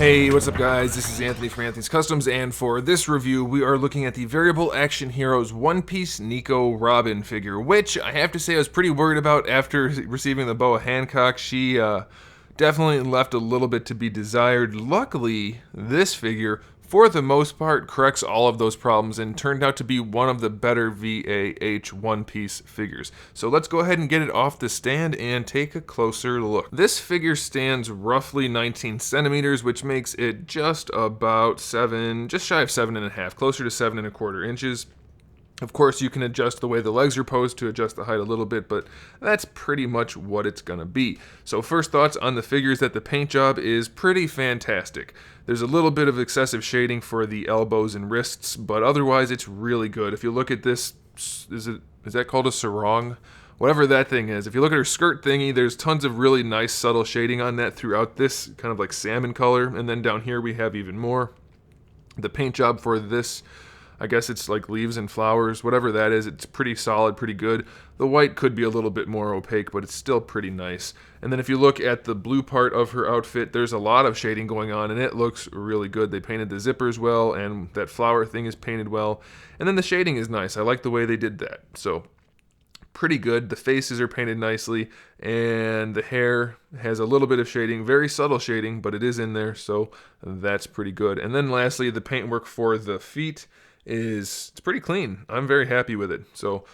Hey, what's up guys? This is Anthony from Anthony's Customs, and for this review, we are looking at the Variable Action Heroes one-piece NICO Robin figure, which I have to say I was pretty worried about after receiving the Boa Hancock. She definitely left a little bit to be desired. Luckily, this figure, for the most part, corrects all of those problems and turned out to be one of the better VAH one-piece figures. So let's go ahead and get it off the stand and take a closer look. This figure stands roughly 19 centimeters, which makes it just about just shy of 7.5, closer to 7.25 inches. Of course, you can adjust the way the legs are posed to adjust the height a little bit, but that's pretty much what it's gonna be. So first thoughts on the figure is that the paint job is pretty fantastic. There's a little bit of excessive shading for the elbows and wrists, but otherwise it's really good. If you look at this, is that called a sarong? Whatever that thing is. If you look at her skirt thingy, there's tons of really nice subtle shading on that throughout this, kind of like salmon color, and then down here we have even more. The paint job for this, I guess it's like leaves and flowers, whatever that is, it's pretty solid, pretty good. The white could be a little bit more opaque, but it's still pretty nice. And then if you look at the blue part of her outfit, there's a lot of shading going on, and it looks really good. They painted the zippers well, and that flower thing is painted well. And then the shading is nice. I like the way they did that. So, pretty good. The faces are painted nicely, and the hair has a little bit of shading, very subtle shading, but it is in there, so that's pretty good. And then lastly, the paintwork for the feet it's pretty clean. I'm very happy with it. So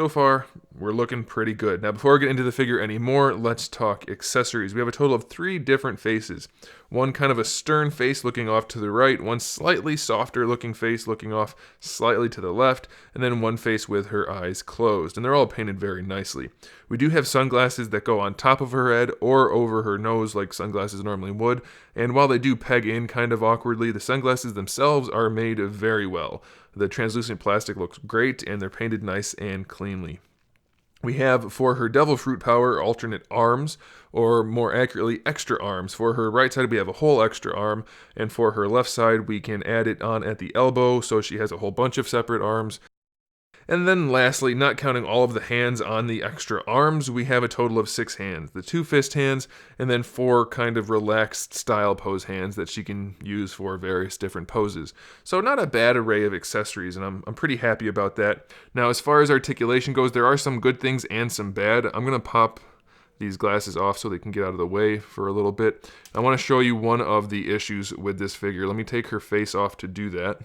far, we're looking pretty good. Now, before I get into the figure anymore, let's talk accessories. We have a total of 3 different faces. One kind of a stern face looking off to the right, one slightly softer looking face looking off slightly to the left, and then one face with her eyes closed. And they're all painted very nicely. We do have sunglasses that go on top of her head or over her nose like sunglasses normally would. And while they do peg in kind of awkwardly, the sunglasses themselves are made very well. The translucent plastic looks great, and they're painted nice and cleanly. We have, for her Devil Fruit Power, alternate arms, or more accurately, extra arms. For her right side, we have a whole extra arm, and for her left side, we can add it on at the elbow, so she has a whole bunch of separate arms. And then lastly, not counting all of the hands on the extra arms, we have a total of 6 hands. The 2 fist hands, and then 4 kind of relaxed style pose hands that she can use for various different poses. So not a bad array of accessories, and I'm pretty happy about that. Now, as far as articulation goes, there are some good things and some bad. I'm going to pop these glasses off so they can get out of the way for a little bit. I want to show you one of the issues with this figure. Let me take her face off to do that.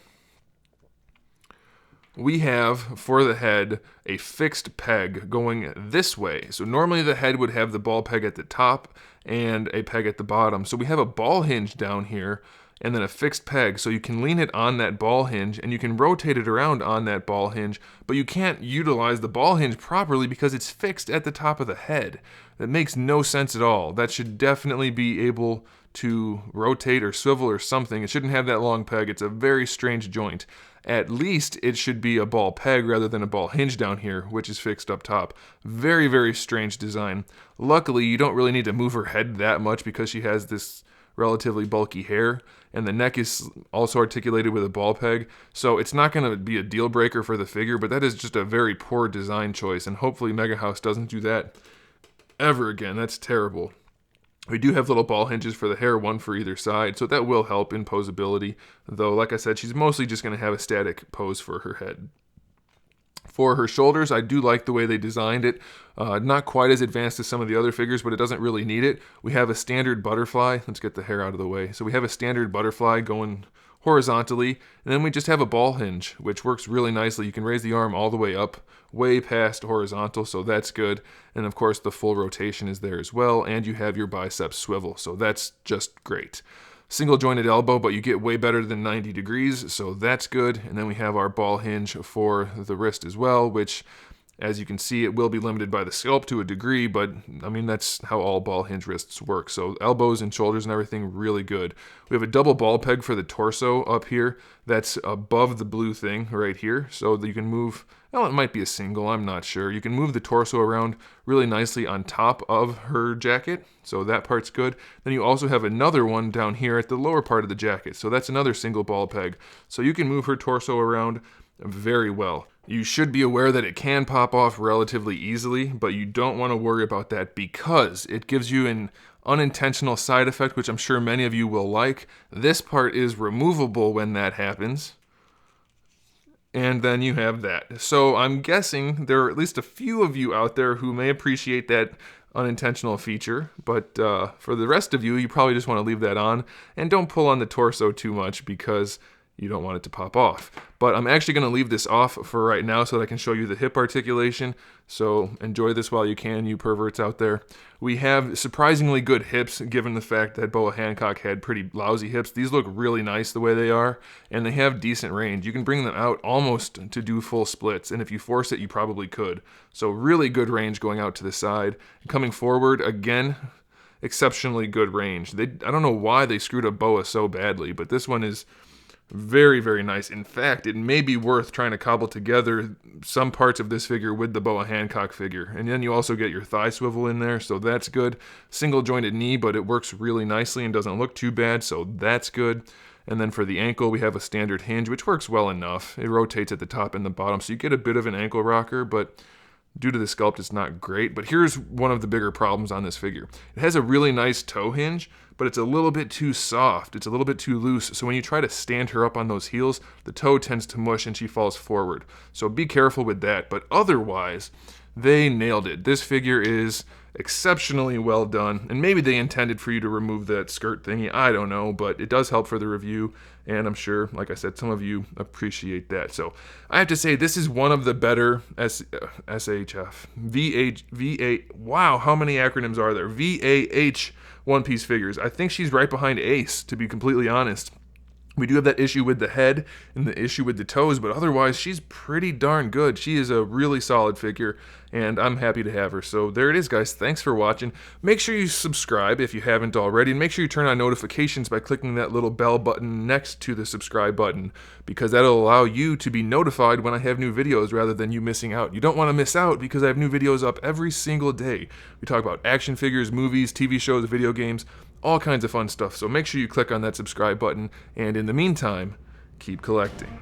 We have, for the head, a fixed peg going this way. So normally the head would have the ball peg at the top and a peg at the bottom. So we have a ball hinge down here and then a fixed peg. So you can lean it on that ball hinge and you can rotate it around on that ball hinge, but you can't utilize the ball hinge properly because it's fixed at the top of the head. That makes no sense at all. That should definitely be able to rotate or swivel or something. It shouldn't have that long peg. It's a very strange joint. At least it should be a ball peg rather than a ball hinge down here, which is fixed up top. Very, very strange design. Luckily, you don't really need to move her head that much because she has this relatively bulky hair, and the neck is also articulated with a ball peg, so it's not going to be a deal breaker for the figure, but that is just a very poor design choice, and hopefully Mega House doesn't do that ever again. That's terrible. We do have little ball hinges for the hair, one for either side, so that will help in posability, though like I said, she's mostly just going to have a static pose for her head. For her shoulders, I do like the way they designed it. Not quite as advanced as some of the other figures, but it doesn't really need it. We have a standard butterfly. Let's get the hair out of the way. So we have a standard butterfly going horizontally, and then we just have a ball hinge, which works really nicely. You can raise the arm all the way up, way past horizontal, so that's good. And of course, the full rotation is there as well, and you have your biceps swivel, so that's just great. Single jointed elbow, but you get way better than 90 degrees, so that's good. And then we have our ball hinge for the wrist as well, which, as you can see, it will be limited by the sculpt to a degree, but I mean, that's how all ball hinge wrists work. So elbows and shoulders and everything, really good. We have a double ball peg for the torso up here. That's above the blue thing right here, so that you can move, well, it might be a single, I'm not sure. You can move the torso around really nicely on top of her jacket, so that part's good. Then you also have another one down here at the lower part of the jacket, so that's another single ball peg. So you can move her torso around very well. You should be aware that it can pop off relatively easily, but you don't want to worry about that because it gives you an unintentional side effect, which I'm sure many of you will like. This part is removable when that happens. And then you have that. So I'm guessing there are at least a few of you out there who may appreciate that unintentional feature, but for the rest of you, you probably just want to leave that on and don't pull on the torso too much because you don't want it to pop off. But I'm actually going to leave this off for right now so that I can show you the hip articulation. So enjoy this while you can, you perverts out there. We have surprisingly good hips given the fact that Boa Hancock had pretty lousy hips. These look really nice the way they are, and they have decent range. You can bring them out almost to do full splits, and if you force it, you probably could. So really good range going out to the side. Coming forward, again, exceptionally good range. I don't know why they screwed up Boa so badly, but this one is very, very nice. In fact, it may be worth trying to cobble together some parts of this figure with the Boa Hancock figure. And then you also get your thigh swivel in there, so that's good. Single jointed knee, but it works really nicely and doesn't look too bad, so that's good. And then for the ankle, we have a standard hinge, which works well enough. It rotates at the top and the bottom, so you get a bit of an ankle rocker, but due to the sculpt, it's not great. But here's one of the bigger problems on this figure. It has a really nice toe hinge, but it's a little bit too soft. It's a little bit too loose. So when you try to stand her up on those heels, the toe tends to mush and she falls forward. So be careful with that. But otherwise, they nailed it. This figure is exceptionally well done. And maybe they intended for you to remove that skirt thingy. I don't know, but it does help for the review. And I'm sure, like I said, some of you appreciate that. So I have to say, this is one of the better wow, how many acronyms are there? VAH One Piece figures. I think she's right behind Ace, to be completely honest. We do have that issue with the head and the issue with the toes, but otherwise she's pretty darn good. She is a really solid figure, and I'm happy to have her. So there it is, guys. Thanks for watching. Make sure you subscribe if you haven't already, and make sure you turn on notifications by clicking that little bell button next to the subscribe button, because that'll allow you to be notified when I have new videos rather than you missing out. You don't want to miss out because I have new videos up every single day. We talk about action figures, movies, TV shows, video games, all kinds of fun stuff. So make sure you click on that subscribe button, and in the meantime, keep collecting.